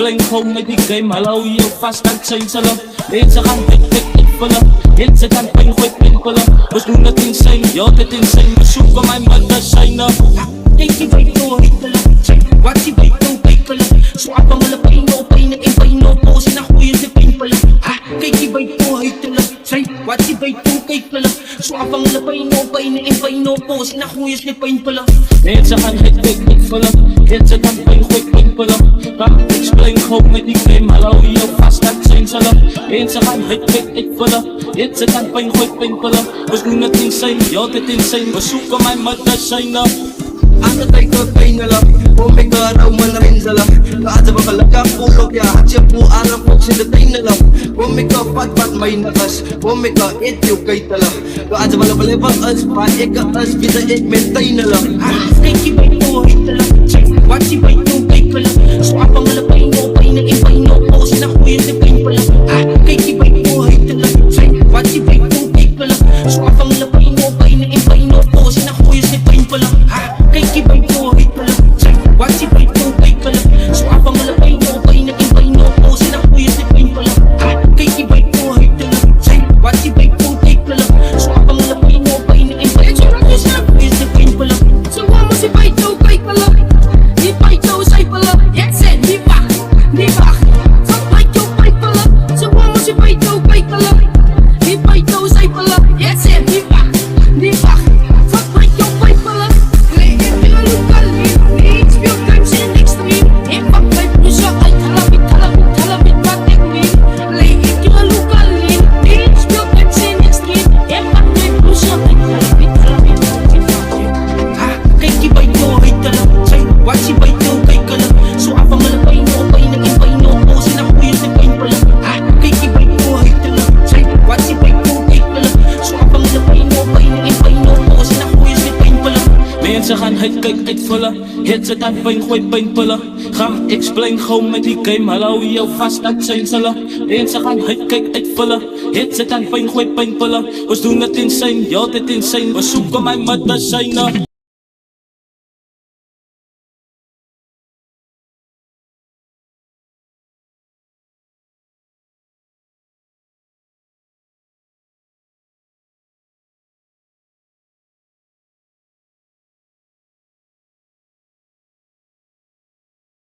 explain gewoon met die game. Hallo, je vast aan het zijn zelf. Mensen gaan ik vullen. Hits gaan pijn, gooi pimpelen. We doen het insane, ja dit insane. We zoeken mijn medicijnen. Kijk die bij door, wat die bij door pimpelen. Zo af van mijn pijn, no pijn, in pijn, no pose, na goeie te pimpelen. Kijk die bij door, wat die bij door pimpelen. Zo af van mijn pijn, no pijn, in pijn, no pose, na goeie te pimpelen. Mensen gaan ik vullen. Hits gaan pijn, gooi pimpelen. Ga explain gewoon met die game. Hallo, je vast aan het zijn zelf. Mensen gaan ik vullen. Hits gaan pijn, gooi pimpelen. We doen het insane, ja dit insane. We zoeken mijn medicijnen. Ang tatay ko pay na lang. Pumigaraw man rin sa lang. Kaasa ba kalaga pulog ya. Hatya po arang po sinatay na lang. Pumika pat may nakas. Pumika ityo kay tala. Kaasa ba nabalibang as. Paika as. Bisa itmentay na lang. Kijk die bij door, wat die bij door pimpelen. Zo af van mijn pijn, no pijn, in pijn, no pose, na goeie te pimpelen. Kijk die bij door, wat die bij door pimpelen. Zo af van mijn pijn, no pijn, in pijn, no pose, na goeie te pimpelen. Kijk die bij door, wat die bij door pimpelen. Zo af van mijn pijn, no pijn, in pijn, no pose, na goeie te pimpelen. Kijk die bij door, wat die bij door pimpelen. Zo af van mijn pijn, no pijn, in pijn, no pose, na goeie te pimpelen. Zo vamos si bij door pimpelen. Die bij door zijpelen. Het zijn niet wacht. Van bij door pimpelen. Zo vamos si bij door pimpelen. Die bij door zijpelen. Het zijn niet wacht. Van bij door pimpelen. Nee, ik wil lokaal niet. Speel times in extreme. Ik pak bij Brussel uit. Halamit, wat ik niet. Nee, ik wil lokaal niet. Speel times in extreme. Ik pak bij Brussel uit. Halamit, wat ik niet. Kijk die bij door, wat die bij door pimpelen. Zo af van mijn pijn, no pijn, in pijn, no pose, na goeie te pimpelen. Kijk die bij door, wat die bij door pimpelen. Zo af van mijn pijn, no pijn, in pijn, no pose, na goeie te pimpelen. Mensen gaan het vullen. Hits gaan pijn, gooi pimpelen. Ga explain gewoon met die game. Hallo, je vast aan het zijn zelf. Mensen gaan het vullen. Hits gaan pijn, gooi pimpelen. We doen het insane, ja dit insane. We zoeken mijn medicijnen.